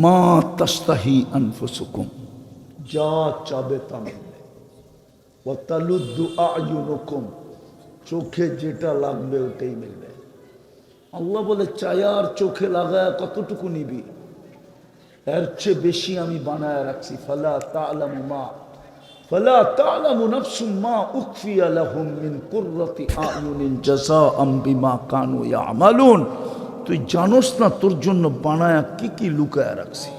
মা তাস্তাহি আনফুসুকুম, যা চাবে তা মিলবে। ওয়াতালুদ্দু আয়ুনুকুম, চোখে যেটা লাগবে ওটাই মিলবে। আল্লাহ বলে চায়ার চোখে লাগায় কতটুকু নিবি, এর চেয়ে বেশি আমি বানায় রাখছি। ফালা তা'লামু নাফসুম মা উখফিয়া লাহুম মিন কুররাতি আয়ুনিন জাযাআম বিমা কানু ইয়ামালুন। তুই জানোস না তোর জন্য বানায়া কি কি লুকায়া রাখছি।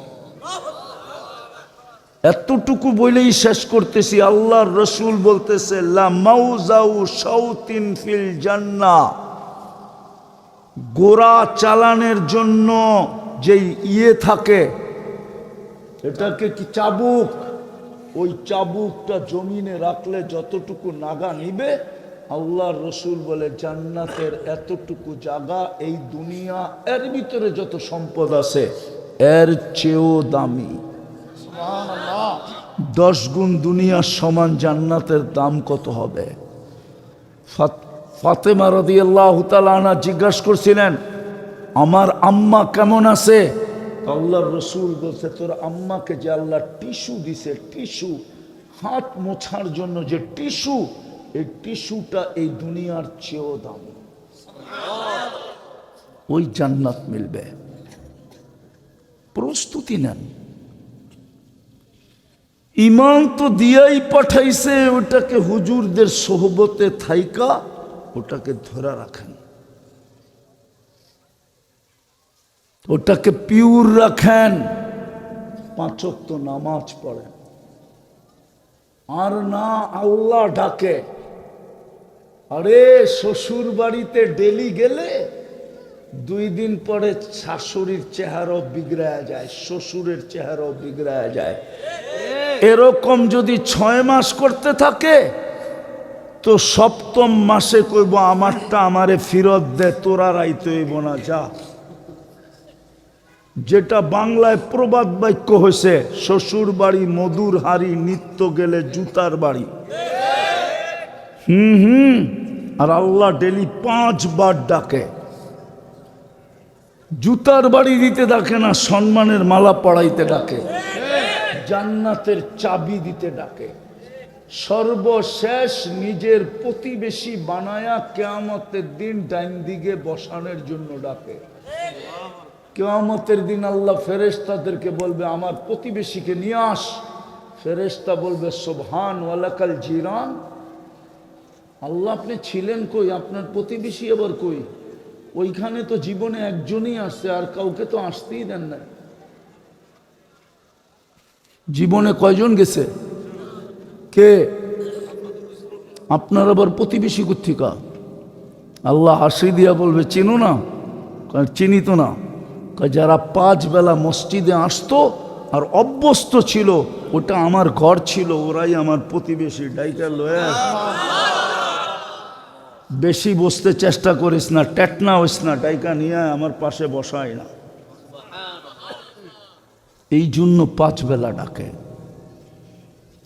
এতটুকু বলেই শেষ করতেছি। আল্লাহর রসুল বলতেছে লা মাউজাউ শাউতিন ফিল জান্নাহ, গোরা চালানের জন্য যেই থাকে, এটাকে কি চাবুক, ওই চাবুকটা জমিনে রাখলে যতটুকু নাগা নিবে, আল্লাহর রসুল বলে জান্নাতের এতটুকু জায়গা, এই দুনিয়া এর ভিতরে যত সম্পদ আছে এর চেয়েও দামি। 10 গুণ দুনিয়ার সমান জান্নাতের দাম কত হবে? ফাতেমা রাদিয়াল্লাহু তাআলা আনহা জিজ্ঞাসা করছিলেন আমার আম্মা কেমন আছে? আল্লাহর রসুল বলছে তোর আম্মাকে যে আল্লাহ টিস্যু দিছে, টিস্যু হাত মোছার জন্য যে টিস্যু, এই টিস্যুটা এই দুনিয়ার চেয়েও দামি। ওই জান্নাত মিলবে, প্রস্তুতি নেন। ইমান তো দিয়াই পাঠাইছে, ওটাকে হুজুরদের সোহবতে থাইকা ওটাকে ধরে রাখেন, ওটাকে পিওর রাখেন। 5 ওয়াক্ত নামাজ পড়েন, আর না আল্লাহ ডাকে। আরে শ্বশুর বাড়িতে ডেলি গেলে 2 দিন পরে শাশুড়ির চেহারাও বিগড়ায়া যায়, শ্বশুরের চেহারাও বিগড়ায়া যায়। এরকম যদি 6 মাস করতে থাকে তো 7ম মাসে কইব আমারটা আমারে ফিরত দে, তোরা রাইতে হইব না, যা। যেটা বাংলায় প্রবাদ বাক্য হয়েছে, শ্বশুর বাড়ি মধুর হাড়ি, নিত্য গেলে জুতার বাড়ি। আর আল্লাহ ডেলি 5 বার ডাকে। জুতার বাড়ি দিতে ডাকে না, সম্মানের মালা পড়াইতে ডাকে, জান্নাতের চাবি দিতে ডাকে। সর্বশেষ নিজের প্রতিবেশী বানায়া কিয়ামতের দিন ডাইন দিকে বসানোর জন্য ডাকে। কিয়ামতের দিন আল্লাহ ফেরেশতাদেরকে বলবে আমার প্রতিবেশীকে নিয়ে আস। ফেরেশতা বলবে সুবহান ওয়ালাকাল জিরান। আল্লাহ আপনি ছিলেন কই, আপনার প্রতিবেশী আবার কই? ওইখানে তো জীবনে একজনই আসছে, আর কাউকে তো আসতেই দেন না। জীবনে কয়জন গেছে? কে? আপনার আবার প্রতিবেশী কোত্থেকা? আল্লাহ হাসি দিয়া বলবে চিনো না? চিনি তো না। যারা 5 বেলা মসজিদে আসতো আর অভ্যস্ত ছিল, ওটা আমার ঘর ছিল, ওরাই আমার প্রতিবেশী। ডাইকা লয়া বেশি বসতে চেষ্টা করিস না, টেটনা হইস না, ডাইকা নিয়ে আমার পাশে বসায় না। এই জন্য 5 বেলা ডাকে।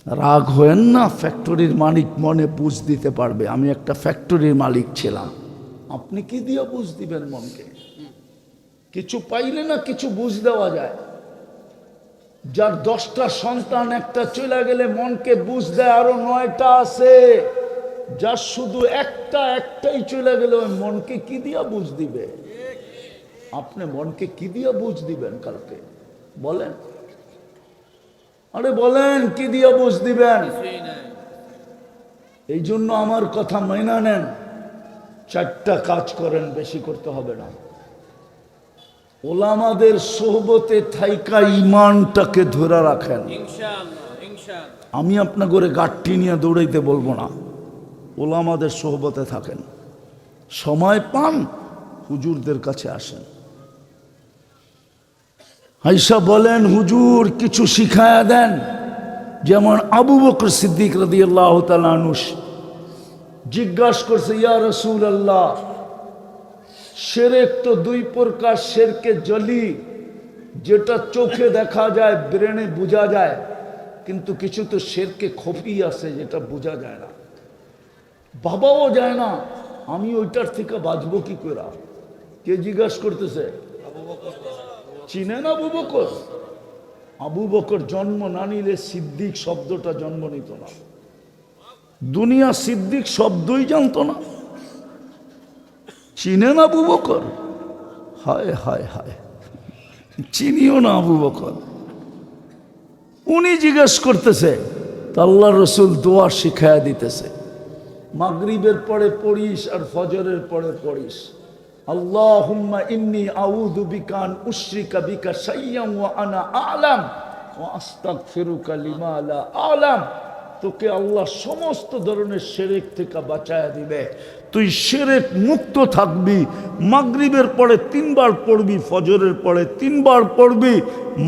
রাগ হয়েন না, ফ্যাক্টরির মালিক মনে বুঝ দিতে পারবে। আমি একটা ফ্যাক্টরির মালিক ছিলাম। আপনি কি দিয়ে বুঝ দিবেন মনকে? কিছু পাইলে না কিছু বুঝ দেওয়া যায়। যার 10টা সন্তান, একটা চলে গেলে মনকে বুঝ দেয় আরো 9টা আছে। যার শুধু একটাই চলে গেলে ওই মনকে কি দিয়া বুঝ দিবে? আপনি মনকে কি দিয়া বুঝ দিবেন কালকে বলেন? আরে বলেন কি দিয়া বুঝ দিবেন? এই জন্য আমার কথা মাইনা নেন। 4টা কাজ করেন, বেশি করতে হবে না। ওলামাদের সোহবতে থাইকা ইমানটাকে ধরে রাখেন। ইনশাআল্লাহ ইনশাআল্লাহ। আমি আপনার ঘরে গাঠটি নিয়ে দৌড়াইতে বলবো না, ওলামাদের সোহবতে থাকেন। সময় পান, হুজুরদের কাছে আসেন। আয়েশা বলেন, হুজুর কিছু শিখায়া দেন। যেমন আবু বকর সিদ্দিক রাদিয়াল্লাহু তাআলা আনহু জিজ্ঞাসা করছে, ইয়া রাসূলুল্লাহ, শিরক তো 2 প্রকার, শিরকে জলি, যেটা চোখে দেখা যায়, ব্রেনে বোঝা যায়, কিন্তু কিছু তো শিরকে খফি আছে যেটা বোঝা যায় না, ভাবাও যায় না। আমি ওইটার থেকে বাঁচবো কি করে? কে জিজ্ঞাসা করতেছে? চিনেন আবু বকর? আবু বকর জন্ম না নিলে সিদ্দিক শব্দটা জন্ম নিত না। দুনিয়া সিদ্দিক শব্দই জানতো না। চিনেন আবু বকর? হায় হায় হায়, চিনিও না আবু বকর। উনি জিজ্ঞেস করতেছে, তা আল্লাহ রসুল দোয়া শিখায়া দিতেছে, মাগরিবের পরে পড়িস আর ফজরের পরে পড়িস, আল্লাহুম্মা ইন্নী আউযু বিকা আন উশরিকা বিকা শাইয়্যান ওয়া আনা আ'লাম ওয়া আস্তাগফিরুকা লিমা লা আ'লাম। তোকে আল্লাহ সমস্ত ধরনের শিরক থেকে বাঁচায়া দিবে, তুই শিরক মুক্ত থাকবি। মাগরিবের পরে 3 বার পড়বি, ফজরের পরে 3 বার পড়বি।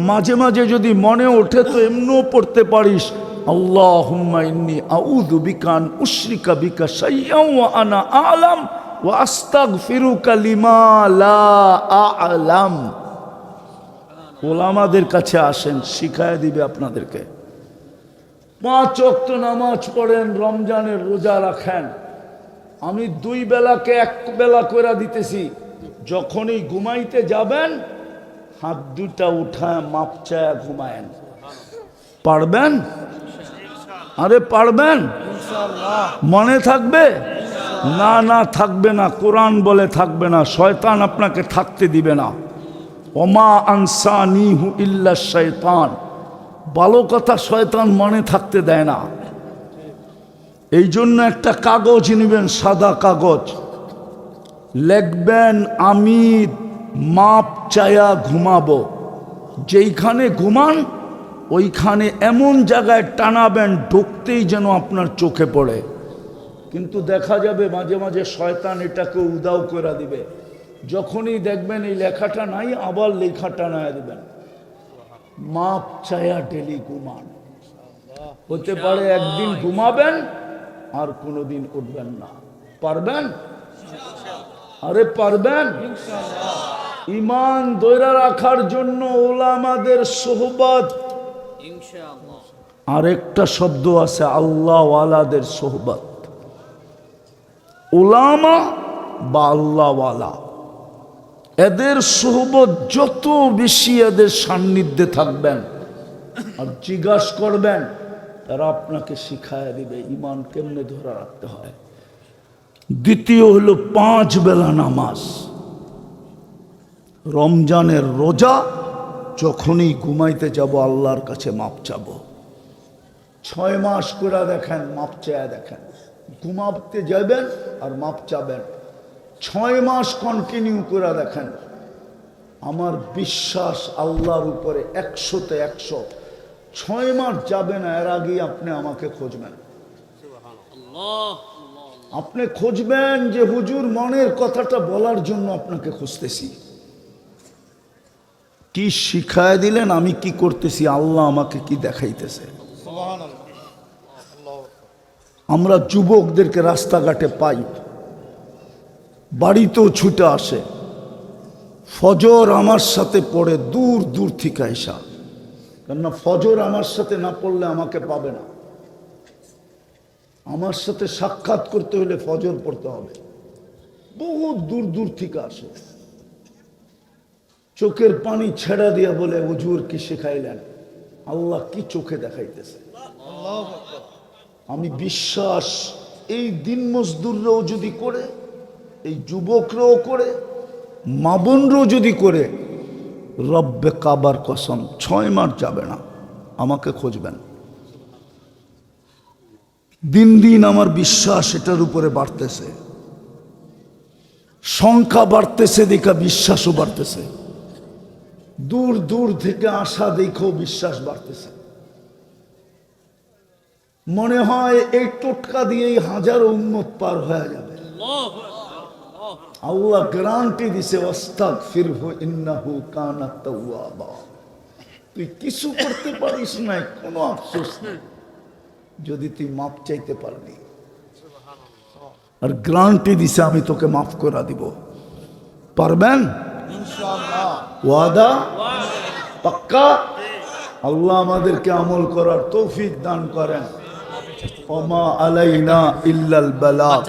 মাঝে মাঝে যদি মনে ওঠে তো এমনিও পড়তে পারিস, আল্লাহুম্মা ইন্নী আউযু বিকা আন উশরিকা বিকা শাইয়্যান ওয়া আনা আ'লাম ওয়া আস্তাগফিরুকা লিমা লা আ'লাম। ওলামাদের কাছে আসেন, শিখায়া দিবে আপনাদেরকে। 5 ওয়াক্ত নামাজ পড়েন, রমজানের রোজা রাখেন। আমি 2 বেলাকে 1 বেলা করে দিতেছি। যখনই ঘুমাইতে যাবেন, হাত 2টা উঠায় মাপ চায়া ঘুমায়েন। পারবেন? আরে পারবেন? মনে থাকবে? না না, থাকবে না। কোরআন বলে থাকবে না, শয়তান আপনাকে থাকতে দিবে না। ওমা আনসানিহু ইল্লা শাইতান, ভালো কথা শয়তান মনে থাকতে দেয় না। এই জন্য একটা কাগজ নেবেন, সাদা কাগজ, লিখবেন আমি মাপ চায়া ঘুমাবো। যেইখানে ঘুমান ওইখানে এমন জায়গায় টানাবেন ঢুকতেই যেন আপনার চোখে পড়ে। কিন্তু দেখা যাবে মাঝে মাঝে শয়তান এটাকে উদাও করে দিবে। যখনই দেখবেন এই লেখাটা নাই, আবার লেখা টানায় দিবেন, মাপ চায়া ডেলি ঘুমান। হতে পারে একদিন ঘুমাবেন আর কোনোদিন উঠবেন না। পারবেন? আরে পারবেন? ইমান ধরে রাখার জন্য ওলামাদের সোহবত। ইনশাআল্লাহ। আরেকটা শব্দ আছে, আল্লাহ ওয়ালাদের সোহবত। ওলামা বা আল্লাহ ওয়ালা, এদের সোহবত যত বেশি, এদের সান্নিধ্যে থাকবেন আর জিজ্ঞাসা করবেন, তারা আপনাকে শিখায় দিবে ইমান কেমনে ধরে রাখতে হয়। দ্বিতীয় হলো 5 বেলা নামাজ। রমজানের রোজা, যখনই ঘুমাইতে যাব আল্লাহর কাছে মাপ চাব। 6 মাস করে দেখেন, মাপ চায়া দেখেন। ঘুমাতে যাবেন আর মাপ চাবেন। 6 মাস কন্টিনিউ করে দেখেন। আমার বিশ্বাস আল্লাহর উপরে 100-তে 100। 6 মাস যাবে না, এর আগেই আপনি আমাকে খুঁজবেন। আল্লাহ। আপনি খুঁজবেন যে হুজুর মনের কথাটা বলার জন্য আপনাকে খুঁজতেছি। কি শিখায় দিলেন, আমি কি করতেছি, আল্লাহ আমাকে কি দেখাইতেছে। আমরা যুবকদেরকে রাস্তাঘাটে পাই, বাড়িতেও ছুটে আসে, ফজর আমার সাথে পড়ে দূর দূর থেকে আইসা। কেননা ফজর আমার সাথে না পড়লে আমাকে পাবে না। আমার সাথে সাক্ষাৎ করতে হলে ফজর পড়তে হবে। বহুত দূর দূর থেকে আসে, চোখের পানি ছেড়া দিয়া বলে, হুজুর কি শেখাইলেন, আল্লাহ কি চোখে দেখাইতেছে। আমি বিশ্বাস এই দিন মজদুররাও যদি করে, এই যুবকরাও করে, মা বোনরাও যদি করে, রব্বে কাবার কসম 6 মাস যাবে না, আমাকে খুঁজবেন। দিন দিন আমার বিশ্বাস এটার উপরে বাড়তেছে। সংখ্যা বাড়তেছে দেখা বিশ্বাসও বাড়তেছে, দূর দূর থেকে আসা দেখেও বিশ্বাস বাড়তেছে। মনে হয় এই টোটকা দিয়েই হাজারো উম্মত পার হয়ে যাবে। আল্লাহ গ্যারান্টি দিছে, ওয়াস্তাগফিরহু ইন্নাহু কানা তাওয়াবা। তুই কিছু করতে পারিস না, কোনো আফসোস নেই যদি তুই মাপ চাইতে পারবি। আর গ্যারান্টি দিছে আমি তোকে মাফ করে দিব। পারবেন ইনশাআল্লাহ? ওয়াদা পাক্কা? আল্লাহ আমাদেরকে আমল করার তৌফিক দান করেন। ওমা আলাইনা ইল্লাল বালাগ।